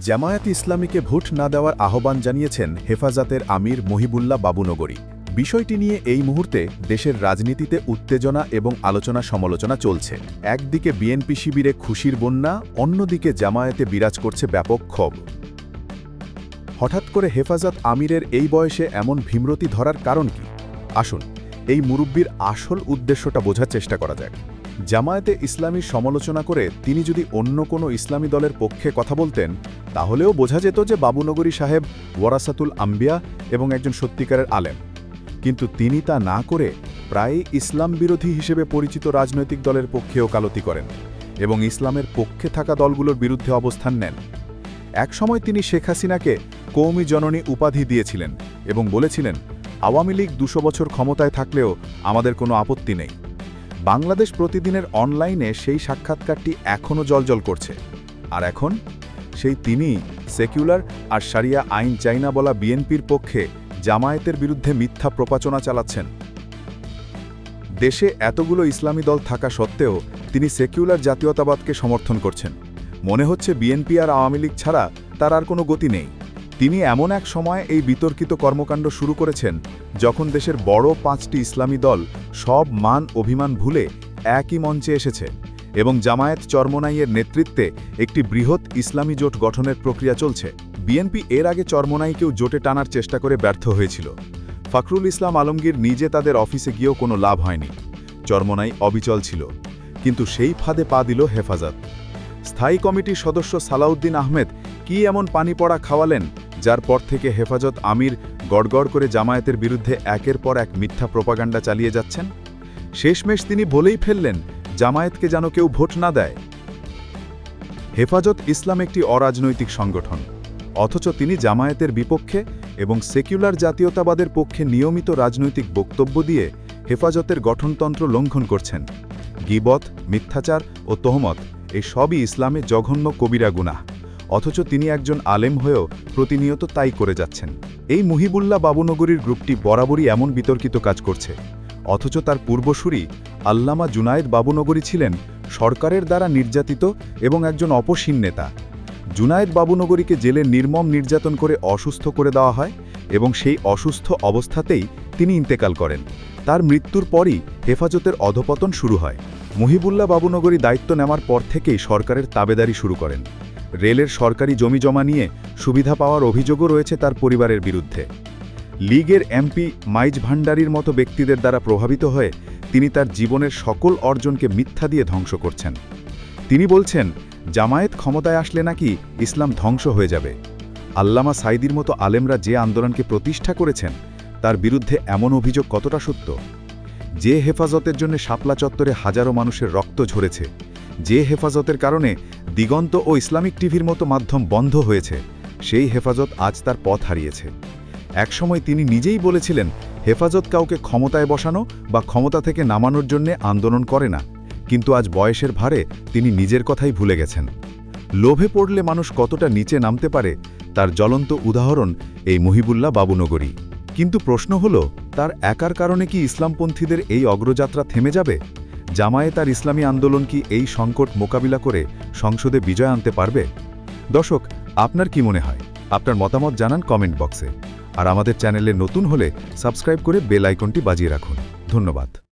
Jamaat ইসলামীকে vote না দেওয়ার আহ্বান জানিয়েছেন হেফাজতের আমির মহিবুল্লাহ বাবুনগরী। বিষয়টি নিয়ে এই মুহূর্তে দেশের রাজনীতিতে উত্তেজনা এবং আলোচনা সমালোচনা চলছে। একদিকে বিএনপি শিবিরে খুশির বন্যা, অন্যদিকে জামায়াতে বিরাজ করছে ব্যাপক ক্ষোভ। হঠাৎ করে হেফাজত আমিরের এই বয়সে এমন ভীমরতি ধরার কারণ কি? আসুন এই মুরব্বির আসল উদ্দেশ্যটা বোঝার চেষ্টা করা যাক। জামায়াতে ইসলামীর সমালোচনা করে তিনি যদি অন্য কোনো ইসলামী দলের পক্ষে কথা বলতেন, তাহলেও বোঝা যেত যে বাবুনগরী সাহেব ওয়ারাসাতুল আম্বিয়া এবং একজন সত্যিকারের আলেম। কিন্তু তিনি তা না করে প্রায়ই ইসলাম বিরোধী হিসেবে পরিচিত রাজনৈতিক দলের পক্ষে ওকালতি করেন এবং ইসলামের পক্ষে থাকা দলগুলোর বিরুদ্ধে অবস্থান নেন। একসময় তিনি শেখ হাসিনাকে কওমি জননী উপাধি দিয়েছিলেন এবং বলেছিলেন, আওয়ামী লীগ ২০০ বছর ক্ষমতায় থাকলেও আমাদের কোনো আপত্তি নেই। বাংলাদেশ প্রতিদিনের অনলাইনে সেই সাক্ষাৎকারটি এখনও জ্বলজ্বল করছে। আর এখন সেই তিনি সেকুলার আর শারিয়া আইন চাই না বলা বিএনপির পক্ষে জামায়াতের বিরুদ্ধে মিথ্যা প্রপাচনা চালাচ্ছেন। দেশে এতগুলো ইসলামী দল থাকা সত্ত্বেও তিনি সেকুলার জাতীয়তাবাদকে সমর্থন করছেন। মনে হচ্ছে বিএনপি আর আওয়ামী লীগ ছাড়া তার আর কোনো গতি নেই। তিনি এমন এক সময় এই বিতর্কিত কর্মকাণ্ড শুরু করেছেন যখন দেশের বড় ৫টি ইসলামী দল সব মান অভিমান ভুলে একই মঞ্চে এসেছে এবং জামায়াত চরমোনাইয়ের নেতৃত্বে একটি বৃহৎ ইসলামী জোট গঠনের প্রক্রিয়া চলছে। বিএনপি এর আগে চরমোনাইকেও জোটে টানার চেষ্টা করে ব্যর্থ হয়েছিল। ফখরুল ইসলাম আলমগীর নিজে তাদের অফিসে গিয়েও কোনো লাভ হয়নি। চরমোনাই অবিচল ছিল, কিন্তু সেই ফাঁদে পা দিল হেফাজত। স্থায়ী কমিটির সদস্য সালাউদ্দিন আহমেদ কি এমন পানি পড়া খাওয়ালেন, যার পর থেকে হেফাজত আমির গড়গড় করে জামায়াতের বিরুদ্ধে একের পর এক মিথ্যা প্রোপাগান্ডা চালিয়ে যাচ্ছেন। শেষমেশ তিনি বলেই ফেললেন, জামায়াতকে যেন কেউ ভোট না দেয়। হেফাজত ইসলাম একটি অরাজনৈতিক সংগঠন, অথচ তিনি জামায়াতের বিপক্ষে এবং সেকুলার জাতীয়তাবাদের পক্ষে নিয়মিত রাজনৈতিক বক্তব্য দিয়ে হেফাজতের গঠনতন্ত্র লঙ্ঘন করছেন। গীবত, মিথ্যাচার ও তহমত এই সবই ইসলামে জঘন্য কবিরা গুনাহ, অথচ তিনি একজন আলেম হয়েও প্রতিনিয়ত তাই করে যাচ্ছেন। এই মহিবুল্লাহ বাবুনগরীর গ্রুপটি বরাবরই এমন বিতর্কিত কাজ করছে, অথচ তার পূর্বসূরি আল্লামা জুনায়েদ বাবুনগরী ছিলেন সরকারের দ্বারা নির্যাতিত এবং একজন অপসীন নেতা। জুনায়েদ বাবুনগরীকে জেলে নির্মম নির্যাতন করে অসুস্থ করে দেওয়া হয় এবং সেই অসুস্থ অবস্থাতেই তিনি ইন্তেকাল করেন। তার মৃত্যুর পরই হেফাজতের অধপতন শুরু হয়। মহিবুল্লাহ বাবুনগরী দায়িত্ব নেওয়ার পর থেকেই সরকারের তাবেদারি শুরু করেন। রেলের সরকারি জমি জমা নিয়ে সুবিধা পাওয়ার অভিযোগও রয়েছে তার পরিবারের বিরুদ্ধে। লীগের এমপি মাইজ ভান্ডারীর মতো ব্যক্তিদের দ্বারা প্রভাবিত হয়ে তিনি তার জীবনের সকল অর্জনকে মিথ্যা দিয়ে ধ্বংস করছেন। তিনি বলছেন, জামায়াত ক্ষমতায় আসলে নাকি ইসলাম ধ্বংস হয়ে যাবে। আল্লামা সাইদির মতো আলেমরা যে আন্দোলনকে প্রতিষ্ঠা করেছেন, তার বিরুদ্ধে এমন অভিযোগ কতটা সত্য? যে হেফাজতের জন্য শাপলা চত্বরে হাজারো মানুষের রক্ত ঝরেছে, যে হেফাজতের কারণে দিগন্ত ও ইসলামিক টিভির মতো মাধ্যম বন্ধ হয়েছে, সেই হেফাজত আজ তার পথ হারিয়েছে। একসময় তিনি নিজেই বলেছিলেন, হেফাজত কাউকে ক্ষমতায় বসানো বা ক্ষমতা থেকে নামানোর জন্য আন্দোলন করে না, কিন্তু আজ বয়সের ভারে তিনি নিজের কথাই ভুলে গেছেন। লোভে পড়লে মানুষ কতটা নিচে নামতে পারে তার জ্বলন্ত উদাহরণ এই মহিবুল্লাহ বাবুনগরী। কিন্তু প্রশ্ন হল, তার একার কারণে কি ইসলামপন্থীদের এই অগ্রযাত্রা থেমে যাবে? জামায়াত আর ইসলামী আন্দোলন কি এই সংকট মোকাবিলা করে সংসদে বিজয় আনতে পারবে? দর্শক, আপনার কি মনে হয়? আপনার মতামত জানান কমেন্ট বক্সে। আর আমাদের চ্যানেলে নতুন হলে সাবস্ক্রাইব করে বেল আইকনটি বাজিয়ে রাখুন। ধন্যবাদ।